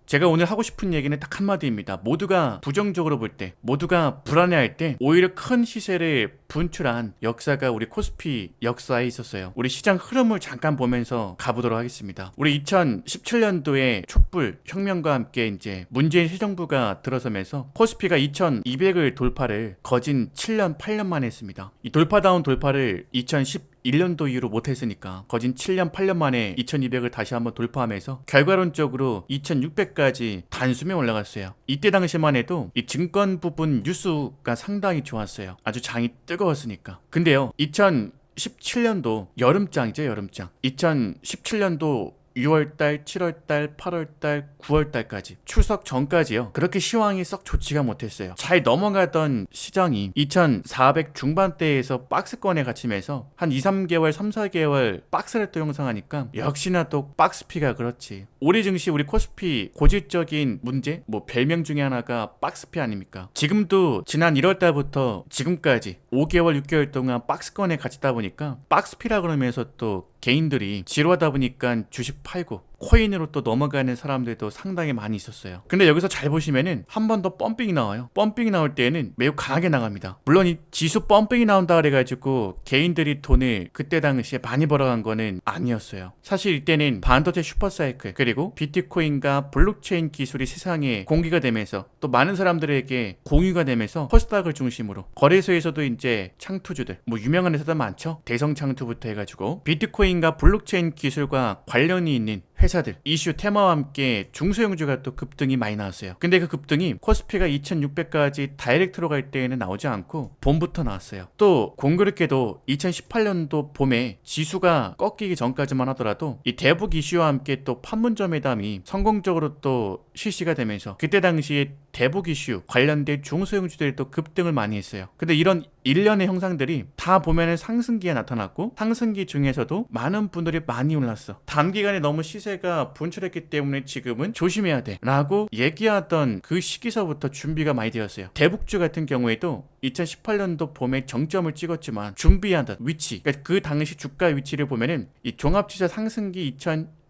제가 오늘 하고 싶은 얘기는 딱 한마디입니다. 모두가 부정적으로 볼 때, 모두가 불안해할 때 오히려 큰 시세를 분출한 역사가 우리 코스피 역사에 있었어요. 우리 시장 흐름을 잠깐 보면서 가보도록 하겠습니다. 우리 2017년도에 촛불 혁명과 함께 이제 문재인 새 정부가 들어서면서 코스피가 2200을 돌파를 거진 7년 8년 만에 했습니다. 이 돌파다운 돌파를 2011년도 이후로 못했으니까 거진 7년 8년 만에 2200을 다시 한번 돌파하면서 결과론적으로 2600까지 단숨에 올라갔어요. 이때 당시만 해도 이 증권 부분 뉴스가 상당히 좋았어요. 아주 장이 뜨거웠으니까. 근데요, 2017년도 여름장이죠, 여름장. 2017년도 6월달, 7월달, 8월달, 9월달까지 추석 전까지요. 그렇게 시황이 썩 좋지가 못했어요. 잘 넘어가던 시장이 2400 중반대에서 박스권에 갇히면서 한 2, 3개월, 3, 4개월 박스를 또 형성하니까 역시나 또 박스피가 그렇지. 우리 증시, 우리 코스피 고질적인 문제, 뭐 별명 중에 하나가 박스피 아닙니까? 지금도 지난 1월달부터 지금까지 5개월, 6개월 동안 박스권에 갇히다 보니까 박스피라 그러면서 또 개인들이 지루하다 보니까 주식 팔고 코인으로 또 넘어가는 사람들도 상당히 많이 있었어요. 근데 여기서 잘 보시면은 한 번 더 펌핑이 나와요. 펌핑이 나올 때에는 매우 강하게 나갑니다. 물론 이 지수 펌핑이 나온다 그래가지고 개인들이 돈을 그때 당시에 많이 벌어간 거는 아니었어요. 사실 이때는 반도체 슈퍼사이클 그리고 비트코인과 블록체인 기술이 세상에 공개가 되면서 또 많은 사람들에게 공유가 되면서 코스닥을 중심으로 거래소에서도 이제 창투주들 뭐 유명한 회사들 많죠. 대성창투부터 해가지고 비트코인과 블록체인 기술과 관련이 있는 회사들 이슈 테마와 함께 중소형주가 또 급등이 많이 나왔어요. 근데 그 급등이 코스피가 2600까지 다이렉트로 갈 때에는 나오지 않고 봄부터 나왔어요. 또 공교롭게도 2018년도 봄에 지수가 꺾이기 전까지만 하더라도 이 대북 이슈와 함께 또 판문점 회담이 성공적으로 또 실시가 되면서 그때 당시에 대북 이슈 관련된 중소형주들이 또 급등을 많이 했어요. 근데 이런 일련의 형상들이 다 보면은 상승기에 나타났고 상승기 중에서도 많은 분들이 많이 올랐어. 단기간에 너무 시세가 분출했기 때문에 지금은 조심해야 돼 라고 얘기하던 그 시기서부터 준비가 많이 되었어요. 대북주 같은 경우에도 2018년도 봄에 정점을 찍었지만 준비하던 위치, 그러니까 그 당시 주가 위치를 보면은 이 종합지수 상승기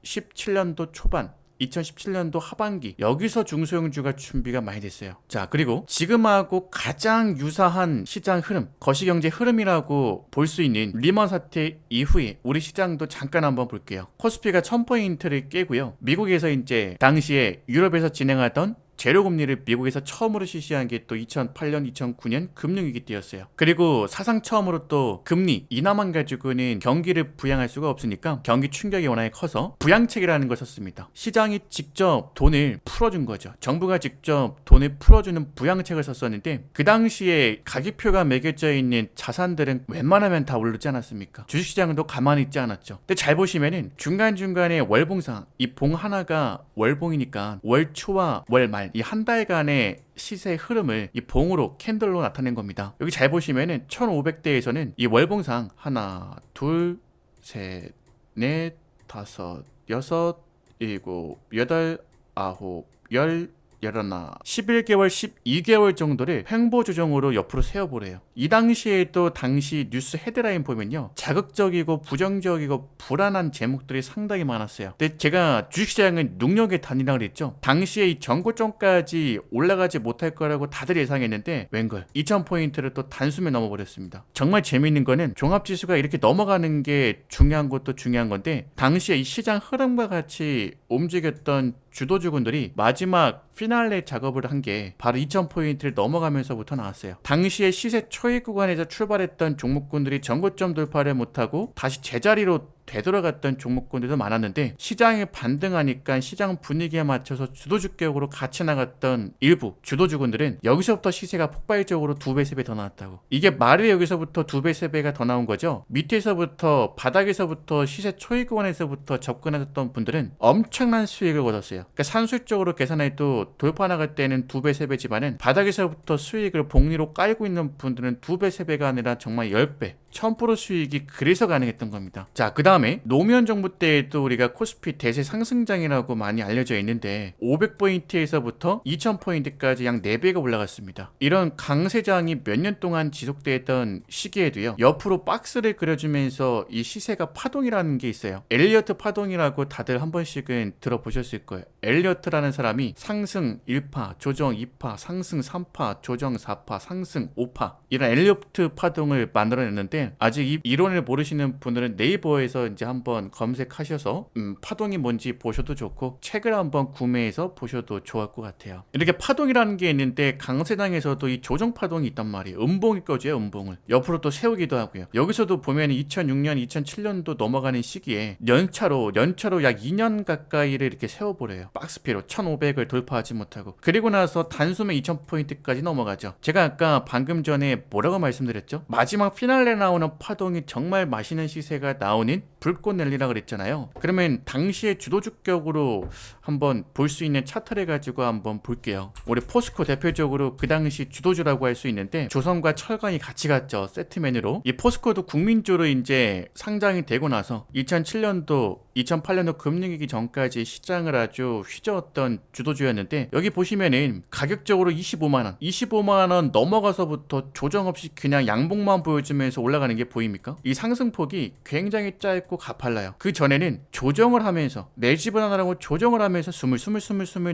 2017년도 초반 2017년도 하반기 여기서 중소형주가 준비가 많이 됐어요. 자, 그리고 지금하고 가장 유사한 시장 흐름, 거시경제 흐름이라고 볼 수 있는 리먼 사태 이후에 우리 시장도 잠깐 한번 볼게요. 코스피가 1000포인트를 깨고요. 미국에서 이제 당시에 유럽에서 진행하던 제로금리를 미국에서 처음으로 실시한 게 또 2008년, 2009년 금융위기 때였어요. 그리고 사상 처음으로 또 금리 인하만 가지고는 경기를 부양할 수가 없으니까 경기 충격이 워낙에 커서 부양책이라는 걸 썼습니다. 시장이 직접 돈을 풀어준 거죠. 정부가 직접 돈을 풀어주는 부양책을 썼었는데 그 당시에 가격표가 매겨져 있는 자산들은 웬만하면 다 오르지 않았습니까? 주식시장도 가만히 있지 않았죠. 근데 잘 보시면은 중간중간에 월봉상, 이 봉 하나가 월봉이니까 월 초와 월 말 이 한 달간의 시세의 흐름을 이 봉으로 캔들로 나타낸 겁니다. 여기 잘 보시면은 1500대에서는 이 월봉상 하나, 둘, 셋, 넷, 다섯, 여섯, 일곱, 여덟, 아홉, 열, 열하나 11개월, 12개월 정도를 횡보 조정으로 옆으로 세워보래요. 이 당시에도 당시 뉴스 헤드라인 보면요, 자극적이고 부정적이고 불안한 제목들이 상당히 많았어요. 근데 제가 주식시장은 능력의 단위라 그랬죠. 당시에 이 전고점까지 올라가지 못할 거라고 다들 예상했는데 웬걸 2000포인트를 또 단숨에 넘어버렸습니다. 정말 재미있는 거는 종합지수가 이렇게 넘어가는 게 중요한 것도 중요한 건데 당시에 이 시장 흐름과 같이 움직였던 주도주군들이 마지막 피날레 작업을 한 게 바로 2000포인트를 넘어가면서부터 나왔어요. 당시에 시세 초입 구간에서 출발했던 종목군들이 전고점 돌파를 못하고 다시 제자리로 되돌아갔던 종목군들도 많았는데 시장에 반등하니까 시장 분위기에 맞춰서 주도주격으로 같이 나갔던 일부 주도주군들은 여기서부터 시세가 폭발적으로 2배, 3배 더 나왔다고. 이게 말이 여기서부터 2배, 3배가 더 나온 거죠. 밑에서부터 바닥에서부터 시세 초입 구간에서부터 접근하셨던 분들은 엄청난 수익을 얻었어요. 그러니까 산술적으로 계산해도 돌파 나갈 때는 2배, 3배지만은 바닥에서부터 수익을 복리로 깔고 있는 분들은 2배, 3배가 아니라 정말 10배 1000% 수익이 그래서 가능했던 겁니다. 자, 그 다음에 노무현 정부 때에도 우리가 코스피 대세 상승장이라고 많이 알려져 있는데 500포인트에서부터 2000포인트까지 약 4배가 올라갔습니다. 이런 강세장이 몇 년 동안 지속되었던 시기에도요, 옆으로 박스를 그려주면서 이 시세가 파동이라는 게 있어요. 엘리어트 파동이라고 다들 한 번씩은 들어보셨을 거예요. 엘리어트라는 사람이 상승 1파, 조정 2파, 상승 3파, 조정 4파, 상승 5파 이런 엘리어트 파동을 만들어냈는데 아직 이 이론을 모르시는 분들은 네이버에서 이제 한번 검색하셔서 파동이 뭔지 보셔도 좋고 책을 한번 구매해서 보셔도 좋을 것 같아요. 이렇게 파동이라는 게 있는데 강세장에서도 이 조정 파동이 있단 말이에요. 음봉이 꺼져요. 음봉을 옆으로 또 세우기도 하고요. 여기서도 보면 2006년, 2007년도 넘어가는 시기에 연차로 약 2년 가까이를 이렇게 세워버려요. 박스피로 1500을 돌파하지 못하고 그리고 나서 단숨에 2000포인트까지 넘어가죠. 제가 아까 방금 전에 뭐라고 말씀드렸죠? 마지막 피날레 나오는 파동이 정말 맛있는 시세가 나오는 불꽃 랠리라 그랬잖아요. 그러면 당시의 주도주격으로 한번 볼 수 있는 차트를 가지고 한번 볼게요. 우리 포스코 대표적으로 그 당시 주도주라고 할 수 있는데 조선과 철강이 같이 갔죠. 세트맨으로. 이 포스코도 국민주로 이제 상장이 되고 나서 2007년도 2008년도 금융위기 전까지 시장을 아주 휘저었던 주도주였는데 여기 보시면은 가격적으로 25만원 넘어가서부터 조정 없이 그냥 양봉만 보여주면서 올라가는 게 보입니까? 이 상승폭이 굉장히 짧고 가팔라요. 그 전에는 조정을 하면서 내 집을 하나라고 조정을 하면서 스물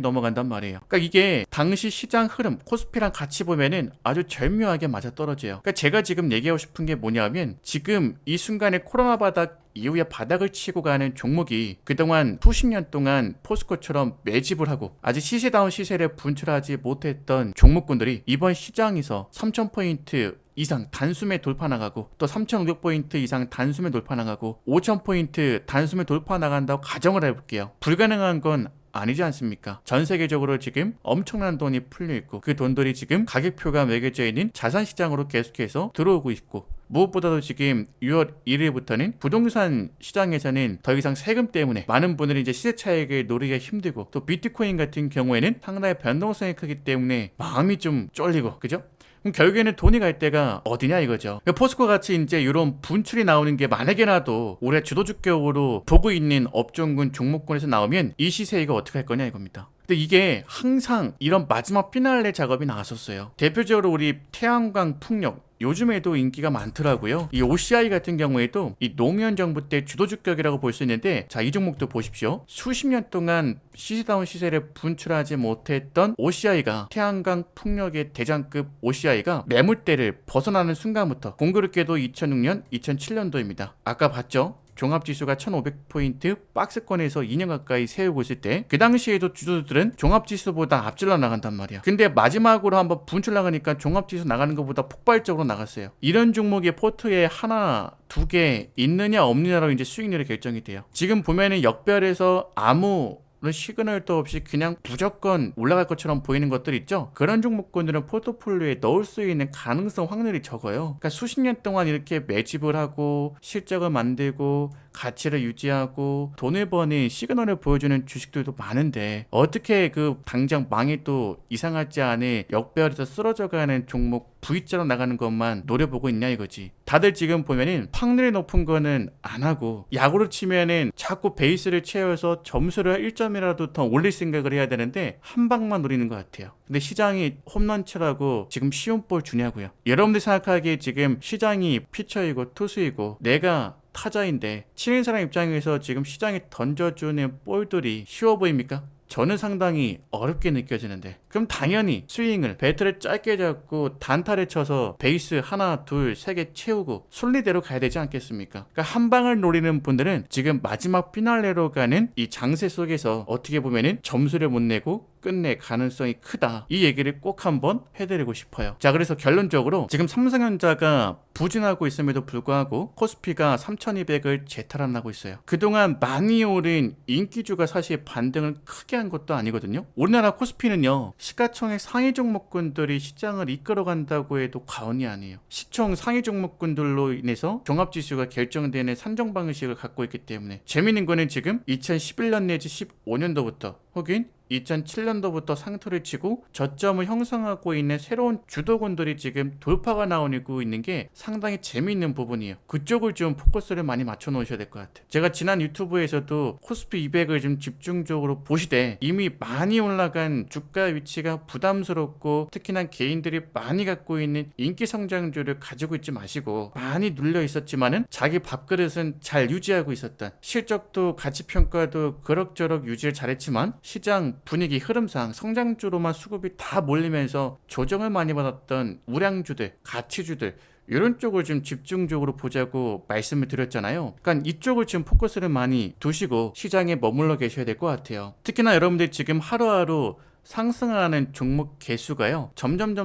넘어간단 말이에요. 그러니까 이게 당시 시장 흐름 코스피랑 같이 보면은 아주 절묘하게 맞아떨어져요. 그러니까 제가 지금 얘기하고 싶은 게 뭐냐면 지금 이 순간에 코로나 바닥 이후에 바닥을 치고 가는 종목이 그동안 수십 년 동안 포스코처럼 매집을 하고 아직 시세다운 시세를 분출하지 못했던 종목군들이 이번 시장에서 3000포인트 이상 단숨에 돌파 나가고 또 3,500포인트 이상 단숨에 돌파 나가고 5,000포인트 단숨에 돌파 나간다고 가정을 해볼게요. 불가능한 건 아니지 않습니까? 전 세계적으로 지금 엄청난 돈이 풀려 있고 그 돈들이 지금 가격표가 매겨져 있는 자산시장으로 계속해서 들어오고 있고 무엇보다도 지금 6월 1일부터는 부동산 시장에서는 더 이상 세금 때문에 많은 분들이 이제 시세 차익을 노리기가 힘들고 또 비트코인 같은 경우에는 상당히 변동성이 크기 때문에 마음이 좀 쫄리고 그죠? 그럼 결국에는 돈이 갈 데가 어디냐 이거죠. 포스코 같이 이제 이런 분출이 나오는 게 만약에라도 올해 주도주격으로 보고 있는 업종군 종목군에서 나오면 이 시세 이거 어떻게 할 거냐 이겁니다. 근데 이게 항상 이런 마지막 피날레 작업이 나왔었어요. 대표적으로 우리 태양광 풍력 요즘에도 인기가 많더라고요. 이 OCI 같은 경우에도 이 노무현 정부 때 주도주격이라고 볼 수 있는데 자, 이 종목도 보십시오. 수십 년 동안 시세다운 시세를 분출하지 못했던 OCI가 태양광 풍력의 대장급 OCI가 매물대를 벗어나는 순간부터 공교롭게도 2006년, 2007년도입니다. 아까 봤죠? 종합지수가 1500포인트 박스권에서 2년 가까이 세우고 있을 때 그 당시에도 주주들은 종합지수보다 앞질러 나간단 말이야. 근데 마지막으로 한번 분출 나가니까 종합지수 나가는 것보다 폭발적으로 나갔어요. 이런 종목의 포트에 하나, 두 개 있느냐 없느냐로 이제 수익률이 결정이 돼요. 지금 보면은 역별에서 아무 시그널도 없이 그냥 무조건 올라갈 것처럼 보이는 것들 있죠? 그런 종목군들은 포트폴리오에 넣을 수 있는 가능성 확률이 적어요. 그러니까 수십 년 동안 이렇게 매집을 하고 실적을 만들고 가치를 유지하고 돈을 버는 시그널을 보여주는 주식들도 많은데 어떻게 그 당장 망이 또 이상하지 않은 역배열에서 쓰러져가는 종목 V자로 나가는 것만 노려보고 있냐 이거지. 다들 지금 보면은 확률이 높은 거는 안 하고 야구로 치면은 자꾸 베이스를 채워서 점수를 1점이라도 더 올릴 생각을 해야 되는데 한 방만 노리는 것 같아요. 근데 시장이 홈런치라고 지금 쉬운 볼 주냐고요. 여러분들 생각하기에 지금 시장이 피처이고 투수이고 내가 타자인데 치는 사람 입장에서 지금 시장에 던져주는 볼들이 쉬워 보입니까? 저는 상당히 어렵게 느껴지는데 그럼 당연히 스윙을 배트를 짧게 잡고 단타를 쳐서 베이스 하나 둘 세 개 채우고 순리대로 가야 되지 않겠습니까? 그러니까 한 방을 노리는 분들은 지금 마지막 피날레로 가는 이 장세 속에서 어떻게 보면은 점수를 못 내고 끝낼 가능성이 크다. 이 얘기를 꼭 한번 해드리고 싶어요. 자, 그래서 결론적으로 지금 삼성전자가 부진하고 있음에도 불구하고 코스피가 3200을 재탈환하고 있어요. 그동안 많이 오른 인기주가 사실 반등을 크게 한 것도 아니거든요. 우리나라 코스피는요, 시가총액 상위 종목군들이 시장을 이끌어간다고 해도 과언이 아니에요. 시총 상위 종목군들로 인해서 종합지수가 결정되는 산정 방식을 갖고 있기 때문에 재미있는 거는 지금 2011년 내지 15년도부터 혹은 2007년도부터 상투를 치고 저점을 형성하고 있는 새로운 주도군들이 지금 돌파가 나오고 있는 게 상당히 재미있는 부분이에요. 그쪽을 좀 포커스를 많이 맞춰 놓으셔야 될 것 같아요. 제가 지난 유튜브에서도 코스피 200을 좀 집중적으로 보시되 이미 많이 올라간 주가 위치가 부담스럽고 특히나 개인들이 많이 갖고 있는 인기 성장주를 가지고 있지 마시고 많이 눌려 있었지만은 자기 밥그릇은 잘 유지하고 있었던, 실적도 가치평가도 그럭저럭 유지를 잘했지만 시장 분위기 흐름상 성장주로만 수급이 다 몰리면서 조정을 많이 받았던 우량주들, 가치주들 이런 쪽을 좀 집중적으로 보자고 말씀을 드렸잖아요. 그러니까 이쪽을 지금 포커스를 많이 두시고 시장에 머물러 계셔야 될 것 같아요. 특히나 여러분들 지금 하루하루 상승하는 종목 개수가요 점점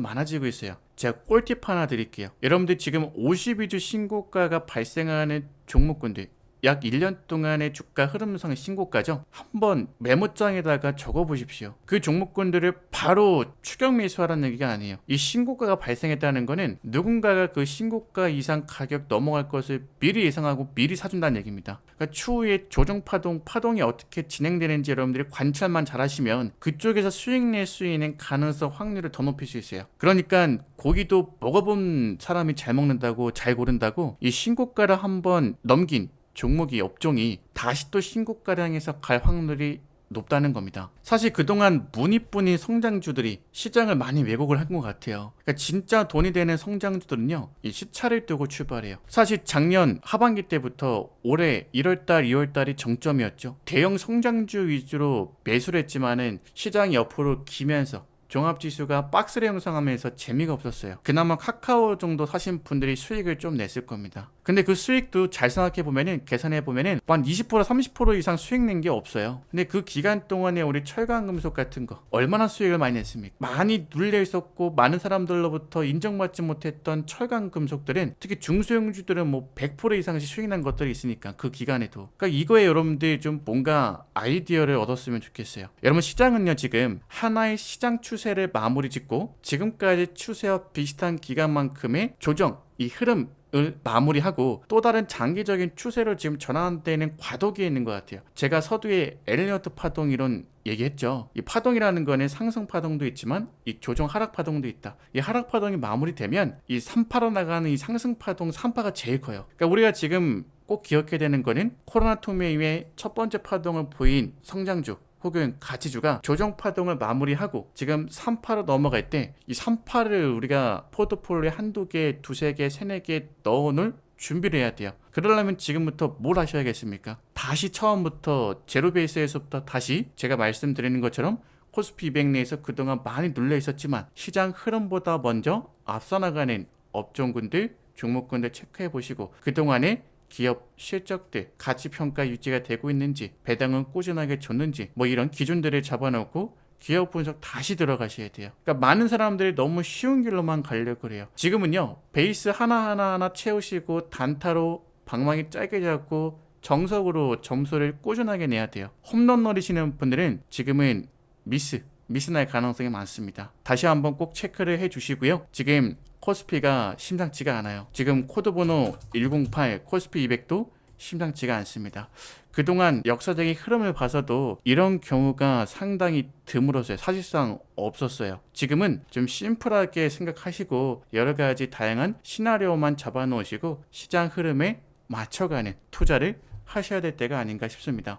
많아지고 있어요. 제가 꿀팁 하나 드릴게요. 여러분들 지금 52주 신고가가 발생하는 종목군들, 약 1년 동안의 주가 흐름상 신고가죠. 한번 메모장에다가 적어보십시오. 그 종목군들을 바로 추격 매수하라는 얘기가 아니에요. 이 신고가가 발생했다는 거는 누군가가 그 신고가 이상 가격 넘어갈 것을 미리 예상하고 미리 사준다는 얘기입니다. 그러니까 추후에 조정 파동이 어떻게 진행되는지 여러분들이 관찰만 잘하시면 그쪽에서 수익 낼 수 있는 가능성 확률을 더 높일 수 있어요. 그러니까 고기도 먹어본 사람이 잘 먹는다고, 잘 고른다고, 이 신고가를 한번 넘긴 종목이, 업종이 다시 또 신고가량에서 갈 확률이 높다는 겁니다. 사실 그동안 무늬뿐인 성장주들이 시장을 많이 왜곡을 한 것 같아요. 그러니까 진짜 돈이 되는 성장주들은요 이 시차를 두고 출발해요. 사실 작년 하반기 때부터 올해 1월달 2월달이 정점이었죠. 대형 성장주 위주로 매수를 했지만은 시장이 옆으로 기면서 종합지수가 박스를 형성하면서 재미가 없었어요. 그나마 카카오 정도 사신 분들이 수익을 좀 냈을 겁니다. 근데 그 수익도 잘 생각해보면은, 계산해보면은 한 20% 30% 이상 수익 낸 게 없어요. 근데 그 기간 동안에 우리 철강금속 같은 거 얼마나 수익을 많이 냈습니까? 많이 눌려 있었고 많은 사람들로부터 인정받지 못했던 철강금속들은, 특히 중소형주들은 뭐 100% 이상씩 수익 난 것들이 있으니까 그 기간에도. 그러니까 이거에 여러분들이 좀 뭔가 아이디어를 얻었으면 좋겠어요. 여러분 시장은요 지금 하나의 시장 추세를 마무리 짓고 지금까지 추세와 비슷한 기간만큼의 조정, 이 흐름을 마무리하고 또 다른 장기적인 추세로 지금 전환되는 과도기에 있는 것 같아요. 제가 서두에 엘리어트 파동 이론 얘기했죠. 이 파동이라는 거는 상승 파동도 있지만 이 조정 하락 파동도 있다. 이 하락 파동이 마무리되면 이 3파로 나가는 이 상승 파동 3파가 제일 커요. 그러니까 우리가 지금 꼭 기억해야 되는 거는 코로나 통해 이후에 첫 번째 파동을 보인 성장주 혹은 가치주가 조정 파동을 마무리하고 지금 3파로 넘어갈 때 이 3파를 우리가 포트폴리오에 한두 개, 두세 개, 세네 개 넣어놓을 준비를 해야 돼요. 그러려면 지금부터 뭘 하셔야겠습니까? 다시 처음부터 제로 베이스에서부터 다시 제가 말씀드리는 것처럼 코스피 200 내에서 그동안 많이 눌려 있었지만 시장 흐름보다 먼저 앞서 나가는 업종군들, 종목군들 체크해 보시고 그동안에 기업 실적들, 가치평가 유지가 되고 있는지, 배당은 꾸준하게 줬는지 뭐 이런 기준들을 잡아놓고 기업 분석 다시 들어가셔야 돼요. 그러니까 많은 사람들이 너무 쉬운 길로만 가려고 그래요. 지금은요 베이스 하나하나 채우시고 단타로 방망이 짧게 잡고 정석으로 점수를 꾸준하게 내야 돼요. 홈런 노리시는 분들은 지금은 미스 날 가능성이 많습니다. 다시 한번 꼭 체크를 해 주시고요. 지금 코스피가 심상치가 않아요. 지금 코드번호 108 코스피 200도 심상치가 않습니다. 그동안 역사적인 흐름을 봐서도 이런 경우가 상당히 드물었어요. 사실상 없었어요. 지금은 좀 심플하게 생각하시고 여러 가지 다양한 시나리오만 잡아놓으시고 시장 흐름에 맞춰가는 투자를 하셔야 될 때가 아닌가 싶습니다.